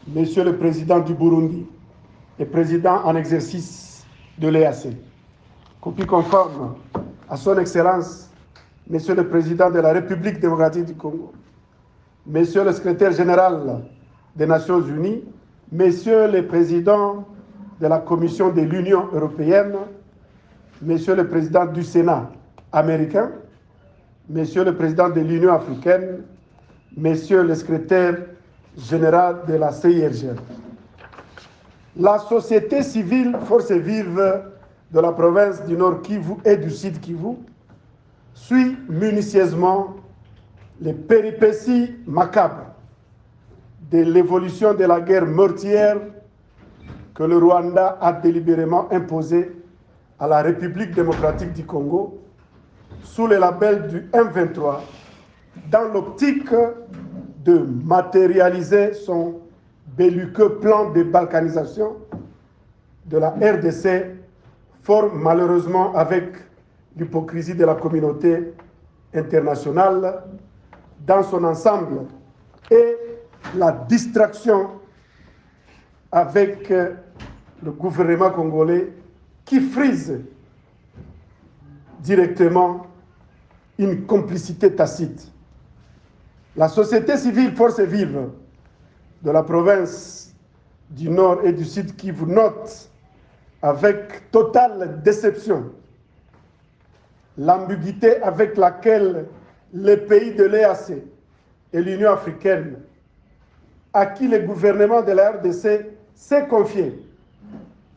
Monsieur le Président du Burundi et Président en exercice de l'EAC, copie conforme à son Excellence, Monsieur le Président de la République démocratique du Congo, Monsieur le Secrétaire général des Nations Unies, Messieurs les Présidents de la Commission de l'Union européenne, Monsieur le Président du Sénat américain, Monsieur le Président de l'Union africaine, Monsieur le Secrétaire général de la CIRGL. La société civile, forces vives de la province du Nord Kivu et du Sud Kivu, suit minutieusement les péripéties macabres de l'évolution de la guerre meurtrière que le Rwanda a délibérément imposée à la République démocratique du Congo sous le label du M23, dans l'optique de matérialiser son belliqueux plan de balkanisation de la RDC, fort malheureusement avec l'hypocrisie de la communauté internationale dans son ensemble et la distraction avec le gouvernement congolais qui frise directement une complicité tacite. La société civile force vive de la province du Nord et du Sud Kivu note avec totale déception l'ambiguïté avec laquelle les pays de l'EAC et l'Union africaine, à qui le gouvernement de la RDC s'est confié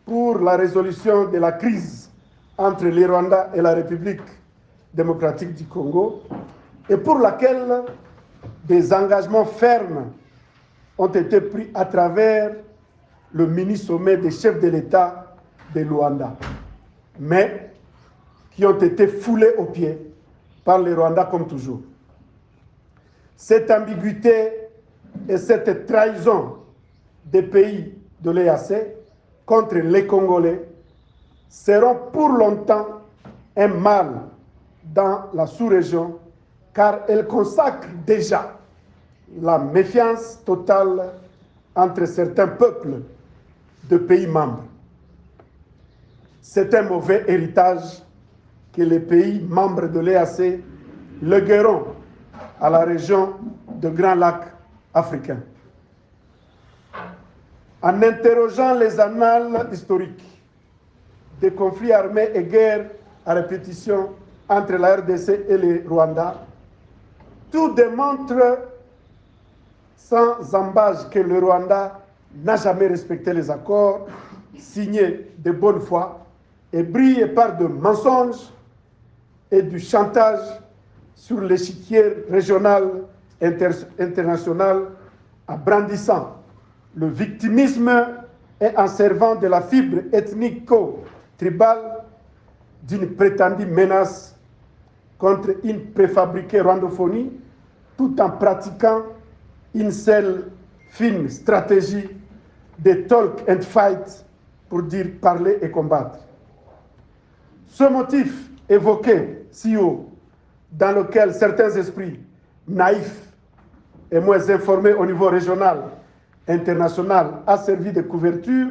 pour la résolution de la crise entre le Rwanda et la République démocratique du Congo, et pour laquelle des engagements fermes ont été pris à travers le mini-sommet des chefs de l'État de Luanda, mais qui ont été foulés aux pieds par les Rwandais comme toujours. Cette ambiguïté et cette trahison des pays de l'EAC contre les Congolais seront pour longtemps un mal dans la sous-région, car elles consacrent déjà la méfiance totale entre certains peuples de pays membres. C'est un mauvais héritage que les pays membres de l'EAC légueront à la région de Grand Lac africain. En interrogeant les annales historiques des conflits armés et guerres à répétition entre la RDC et le Rwanda, tout démontre sans embâche que le Rwanda n'a jamais respecté les accords signés de bonne foi et brille par de mensonges et du chantage sur l'échiquier régional international en brandissant le victimisme et en servant de la fibre ethnico-tribale d'une prétendue menace contre une préfabriquée rwandophonie, tout en pratiquant une seule fine stratégie de talk and fight pour dire parler et combattre. Ce motif évoqué si haut, dans lequel certains esprits naïfs et moins informés au niveau régional, international, a servi de couverture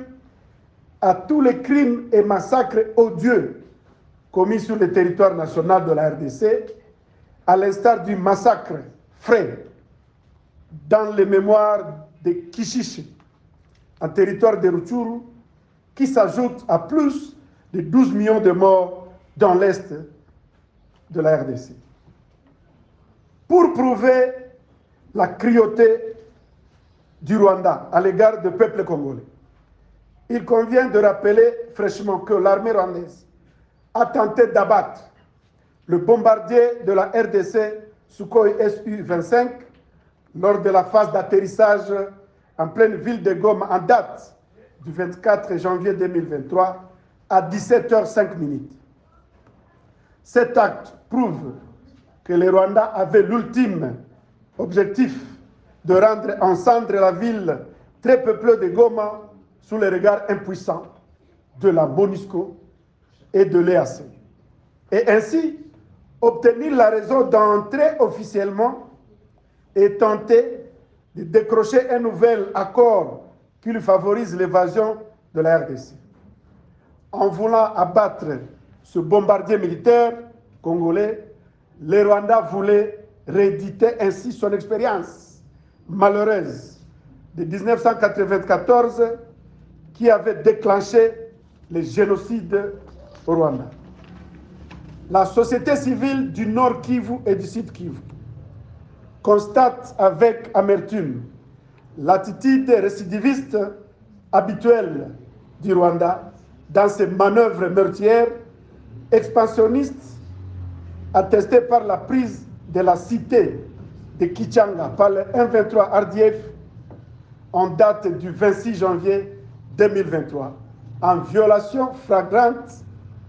à tous les crimes et massacres odieux commis sur le territoire national de la RDC, à l'instar du massacre frais dans les mémoires de Kishishi, en territoire de Rutshuru, qui s'ajoute à plus de 12 millions de morts dans l'est de la RDC. Pour prouver la cruauté du Rwanda à l'égard du peuple congolais, il convient de rappeler fraîchement que l'armée rwandaise a tenté d'abattre le bombardier de la RDC Sukhoi Su-25 lors de la phase d'atterrissage en pleine ville de Goma en date du 24 janvier 2023 à 17h05. Cet acte prouve que les Rwandais avaient l'ultime objectif de rendre en cendres la ville très peuplée de Goma sous les regards impuissants de la MONUSCO et de l'EAC, et ainsi obtenir la raison d'entrer officiellement et tenter de décrocher un nouvel accord qui lui favorise l'évasion de la RDC. En voulant abattre ce bombardier militaire congolais, le Rwanda voulait rééditer ainsi son expérience malheureuse de 1994 qui avait déclenché le génocide au Rwanda. La société civile du Nord Kivu et du Sud Kivu constate avec amertume l'attitude récidiviste habituelle du Rwanda dans ses manœuvres meurtrières, expansionnistes, attestées par la prise de la cité de Kichanga par le 1-23 RDF en date du 26 janvier 2023, en violation flagrante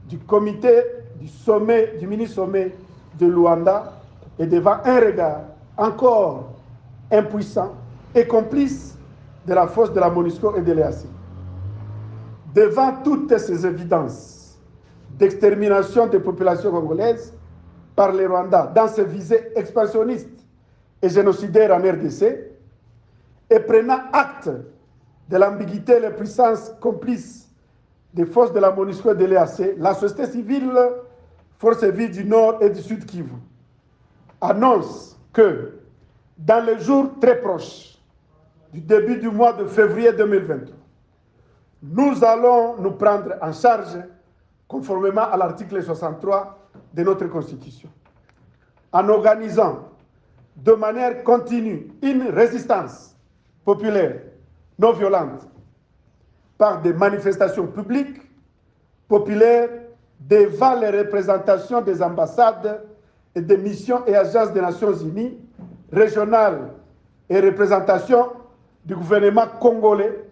du comité du mini-sommet de Luanda et devant un regard encore impuissant et complice de la force de la MONUSCO et de l'EAC. Devant toutes ces évidences d'extermination des populations congolaises par les Rwandais dans ses visées expansionnistes et génocidaires en RDC, et prenant acte de l'ambiguïté et les puissances complices des forces de la MONUSCO et de l'EAC, la société civile, forces vives du Nord et du Sud Kivu, annonce que dans les jours très proches du début du mois de février 2023, nous allons nous prendre en charge conformément à l'article 63 de notre Constitution, en organisant de manière continue une résistance populaire non violente par des manifestations publiques, populaires, devant les représentations des ambassades et des missions et agences des Nations Unies, régionales et représentations du gouvernement congolais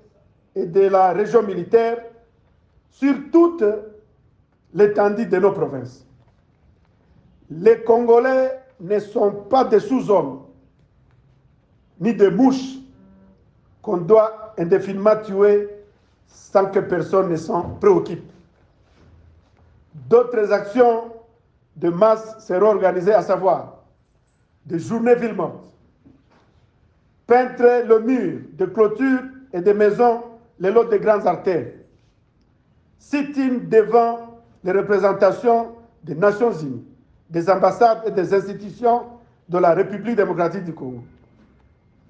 et de la région militaire sur toute l'étendue de nos provinces. Les Congolais ne sont pas des sous-hommes, ni des mouches qu'on doit indéfiniment tuer sans que personne ne s'en préoccupe. D'autres actions de masse seront organisées, à savoir des journées villes mortes, peindre le mur de clôture et des maisons le long des grandes artères, sit-in devant les représentations des Nations Unies, des ambassades et des institutions de la République démocratique du Congo,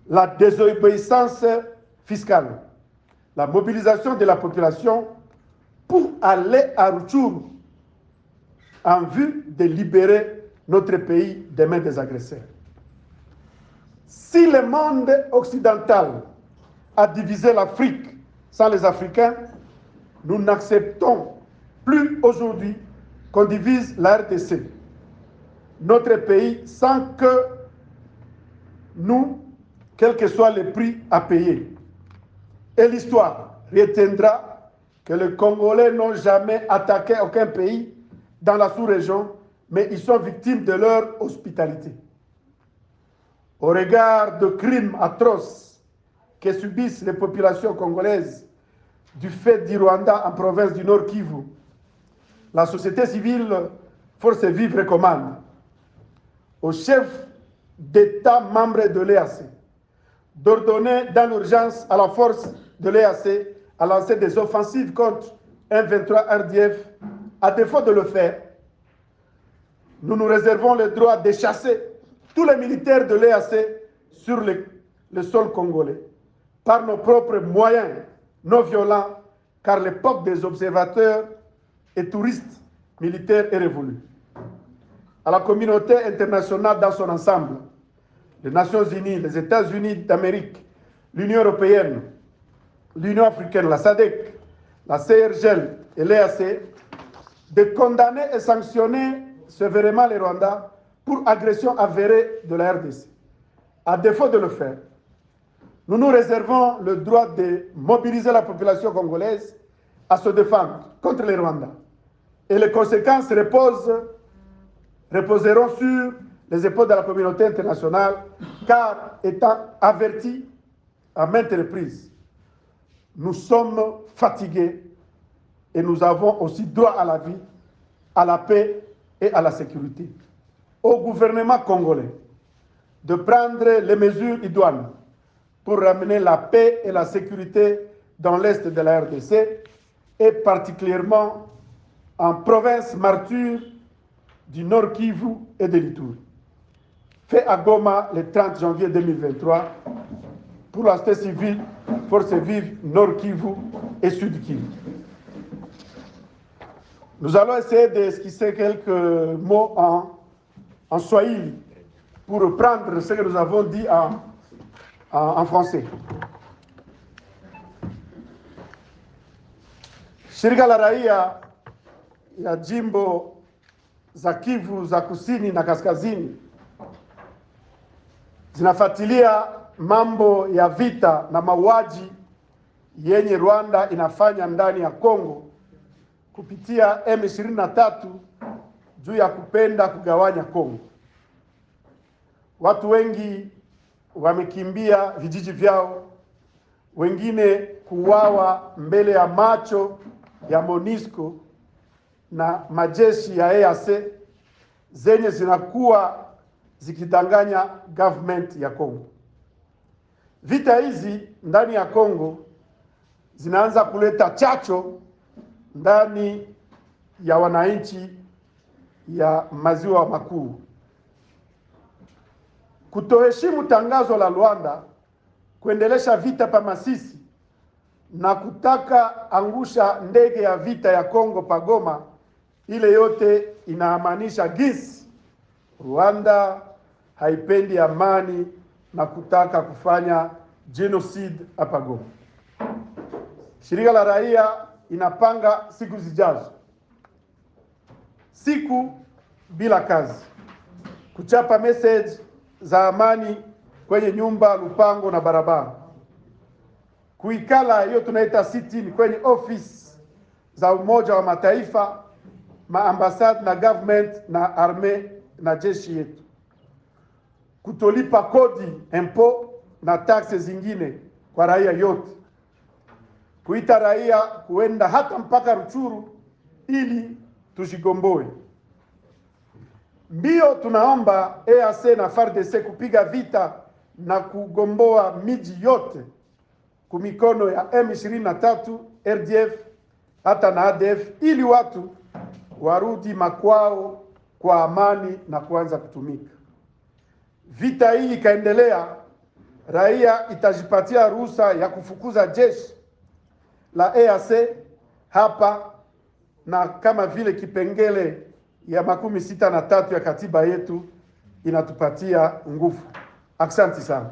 la désobéissance fiscale, la mobilisation de la population pour aller à Rutshuru en vue de libérer notre pays des mains des agresseurs. Si le monde occidental a divisé l'Afrique sans les Africains, nous n'acceptons plus aujourd'hui qu'on divise la RDC, notre pays, sans que nous, quel que soit le prix à payer. Et l'histoire retiendra que les Congolais n'ont jamais attaqué aucun pays dans la sous-région, mais ils sont victimes de leur hospitalité. Au regard de crimes atroces que subissent les populations congolaises du fait du Rwanda en province du Nord Kivu, la société civile Forces Vives recommande aux chefs d'État membres de l'EAC d'ordonner dans l'urgence à la force de l'EAC à lancer des offensives contre M23 RDF. À défaut de le faire, nous nous réservons le droit de chasser tous les militaires de l'EAC sur le sol congolais par nos propres moyens non violents, car l'époque des observateurs et touristes militaires est révolue. À la communauté internationale dans son ensemble, les Nations Unies, les États-Unis d'Amérique, l'Union européenne, l'Union africaine, la SADC, la CIRGL et l'EAC, de condamner et sanctionner sévèrement les Rwandais pour agression avérée de la RDC. À défaut de le faire, nous nous réservons le droit de mobiliser la population congolaise à se défendre contre les Rwandais. Et les conséquences reposeront sur les épaules de la communauté internationale, car étant avertis à maintes reprises, nous sommes fatigués et nous avons aussi droit à la vie, à la paix et à la sécurité. Au gouvernement congolais de prendre les mesures idoines pour ramener la paix et la sécurité dans l'est de la RDC et particulièrement en province martyre du Nord Kivu et de l'Ituri. Fait à Goma le 30 janvier 2023 pour la société civile, Forces vives Nord Kivu et Sud Kivu. Nous allons essayer d'esquisser quelques mots en Swahili pour reprendre ce que nous avons dit en français. Shirika la raia ya jimbo za Kivu za kusini na kaskazini zinafuatilia mambo ya vita na mauaji yenye Rwanda inafanya ndani ya Kongo kupitia M23 juu ya kupenda kugawanya Kongo. Watu wengi wamekimbia vijiji vyao, wengine kuuawa mbele ya macho ya MONUSCO na majeshi ya EAC zenye zinakuwa zikidanganya government ya Kongo. Vita hizi ndani ya Kongo zinaanza kuleta chacho ndani ya wananchi ya maziwa makuu. Kutoheshimu tangazo la Rwanda kuendelesha vita pa Masisi na kutaka angusha ndege ya vita ya Kongo pa Goma, ile yote inaamanisha gisi Rwanda haipendi amani na kutaka kufanya genocide hapa Goma. Shirika la raia inapanga siku zijazo, siku bila kazi, kuchapa message za amani kwenye nyumba, lupango na barabara, kuikala hiyo tunaita sit-in kwenye office za Umoja wa Mataifa, maambasade na government na arme na jeshi yetu, kutolipa kodi, impôt na taxe zingine kwa raia yote, kuita raia kuenda hata mpaka Ruchuru ili tujigomboe. Mbio tunaomba EAC na FARDC kupiga vita na kugomboa miji yote kumikono ya M23, RDF hata na ADF ili watu warudi makwao kwa amani na kuanza kutumika. Vita hii ikaendelea, raia itajipatia ruhusa ya kufukuza jeshi la EAC hapa, na kama vile kipengele ya 63 ya katiba yetu inatupatia nguvu. Asante sana.